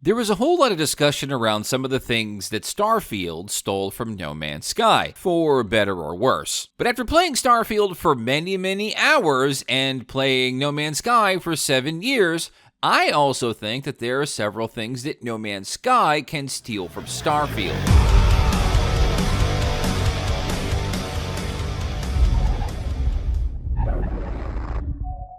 There was a whole lot of discussion around some of the things that Starfield stole from No Man's Sky, for better or worse. But after playing Starfield for many hours and playing No Man's Sky for 7 years, I also think that there are several things that No Man's Sky can steal from Starfield.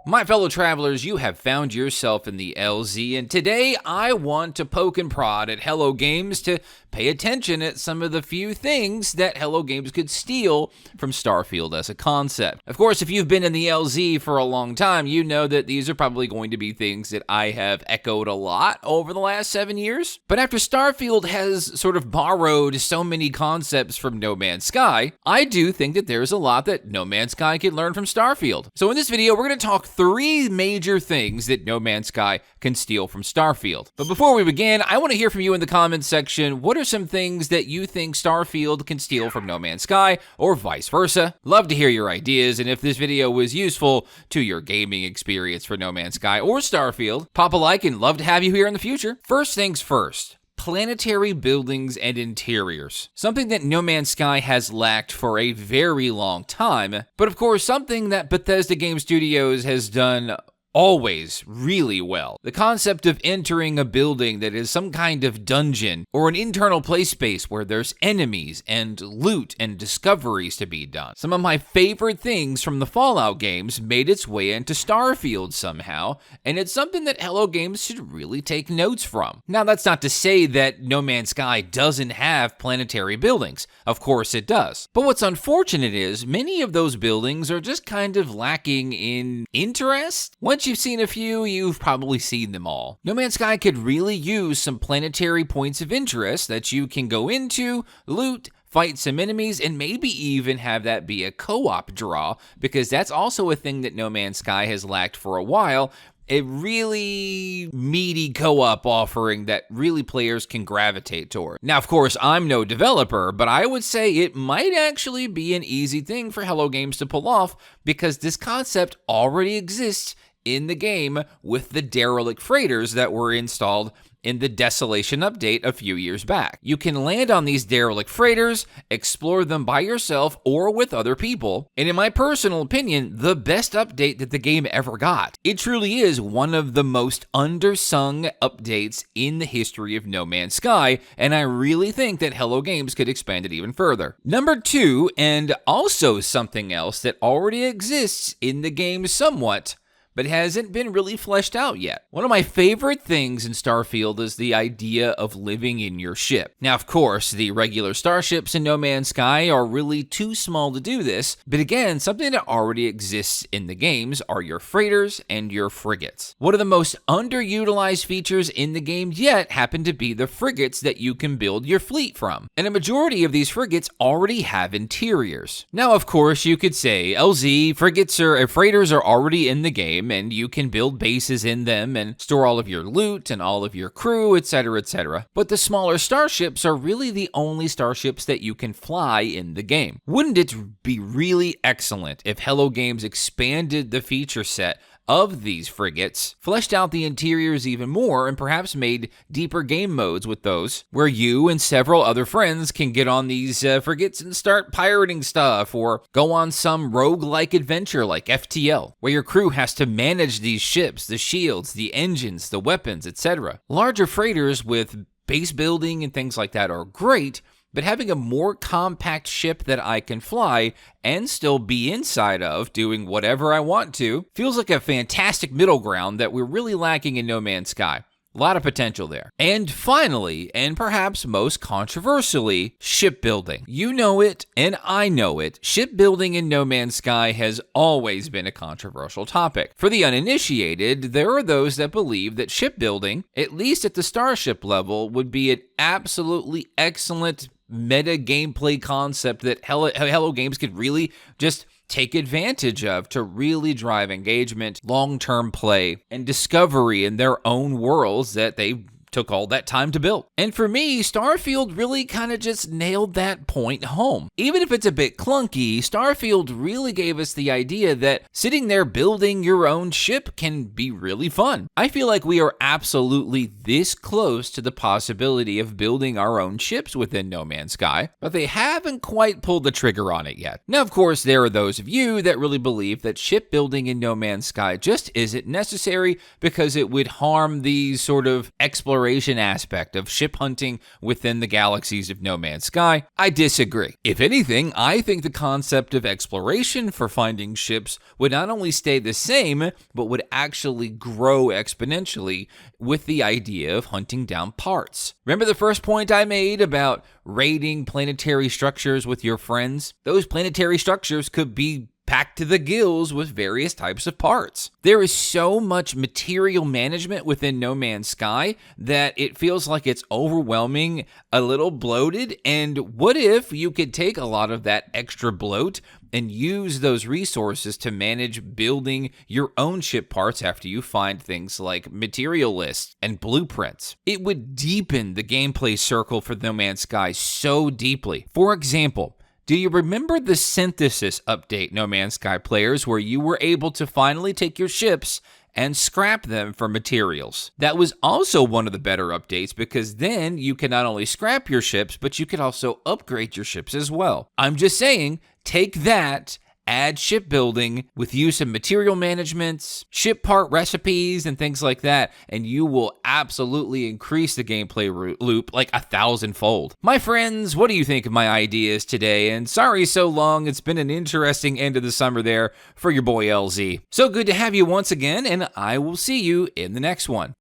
My fellow travelers, you have found yourself in the LZ, and today I want to poke and prod at Hello Games to pay attention at some of the few things that Hello Games could steal from Starfield as a concept. Of course, if you've been in the LZ for a long time, you know that these are probably going to be things that I have echoed a lot over the last 7 years. But after Starfield has sort of borrowed so many concepts from No Man's Sky, I do think that there's a lot that No Man's Sky can learn from Starfield. So in this video, we're going to talk 3 major things that No Man's Sky can steal from Starfield. But before we begin, I want to hear from you in the comments section. What are some things that you think Starfield can steal from No Man's Sky, or vice versa? Love to hear your ideas, and if this video was useful to your gaming experience for No Man's Sky or Starfield, pop a like and love to have you here in the future. First things first. Planetary buildings and interiors. Something that No Man's Sky has lacked for a very long time, but of course something that Bethesda Game Studios has done always really well. The concept of entering a building that is some kind of dungeon or an internal play space where there's enemies and loot and discoveries to be done. Some of my favorite things from the Fallout games made its way into Starfield somehow, and it's something that Hello Games should really take notes from. Now, that's not to say that No Man's Sky doesn't have planetary buildings. Of course it does. But what's unfortunate is many of those buildings are just kind of lacking in interest. Once you've seen a few, you've probably seen them all. No Man's Sky could really use some planetary points of interest that you can go into, loot, fight some enemies, and maybe even have that be a co-op draw, because that's also a thing that No Man's Sky has lacked for a while. A really meaty co-op offering that really players can gravitate toward. Now, of course, I'm no developer, but I would say it might actually be an easy thing for Hello Games to pull off, because this concept already exists in the game with the Deric Freighters that were installed in the Desolation update a few years back. You can land on these Deric Freighters, explore them by yourself or with other people, and in my personal opinion, the best update that the game ever got. It truly is one of the most undersung updates in the history of No Man's Sky, and I really think that Hello Games could expand it even further. Number 2, and also something else that already exists in the game somewhat, but hasn't been really fleshed out yet. One of my favorite things in Starfield is the idea of living in your ship. Now, of course, the regular starships in No Man's Sky are really too small to do this, but again, something that already exists in the games are your freighters and your frigates. One of the most underutilized features in the game yet happen to be the frigates that you can build your fleet from, and a majority of these frigates already have interiors. Now, of course, you could say LZ freighters are already in the game, and you can build bases in them and store all of your loot and all of your crew, etc., etc. But the smaller starships are really the only starships that you can fly in the game. Wouldn't it be really excellent if Hello Games expanded the feature set of these frigates, fleshed out the interiors even more, and perhaps made deeper game modes with those, where you and several other friends can get on these frigates and start pirating stuff, or go on some roguelike adventure like FTL, where your crew has to manage these ships, the shields, the engines, the weapons, etc. Larger freighters with base building and things like that are great, but having a more compact ship that I can fly and still be inside of doing whatever I want to feels like a fantastic middle ground that we're really lacking in No Man's Sky. A lot of potential there. And finally, and perhaps most controversially, shipbuilding. You know it, and I know it. Shipbuilding in No Man's Sky has always been a controversial topic. For the uninitiated, there are those that believe that shipbuilding, at least at the starship level, would be an absolutely excellent meta gameplay concept that Hello Games could really just take advantage of to really drive engagement, long-term play, and discovery in their own worlds that they took all that time to build. And for me, Starfield really kind of just nailed that point home. Even if it's a bit clunky, Starfield really gave us the idea that sitting there building your own ship can be really fun. I feel like we are absolutely this close to the possibility of building our own ships within No Man's Sky, but they haven't quite pulled the trigger on it yet. Now, of course, there are those of you that really believe that shipbuilding in No Man's Sky just isn't necessary because it would harm the sort of exploration aspect of ship hunting within the galaxies of No Man's Sky. I disagree. If anything, I think the concept of exploration for finding ships would not only stay the same, but would actually grow exponentially with the idea of hunting down parts. Remember the first point I made about raiding planetary structures with your friends? Those planetary structures could be packed to the gills with various types of parts. There is so much material management within No Man's Sky that it feels like it's overwhelming, a little bloated, and what if you could take a lot of that extra bloat and use those resources to manage building your own ship parts after you find things like material lists and blueprints? It would deepen the gameplay circle for No Man's Sky so deeply. For example, do you remember the synthesis update, No Man's Sky players, where you were able to finally take your ships and scrap them for materials? That was also one of the better updates because then you can not only scrap your ships, but you could also upgrade your ships as well. I'm just saying, take that, add shipbuilding with use of material management, ship part recipes, and things like that, and you will absolutely increase the gameplay loop like 1,000-fold. My friends, what do you think of my ideas today? And sorry so long, it's been an interesting end of the summer there for your boy LZ. So good to have you once again, and I will see you in the next one.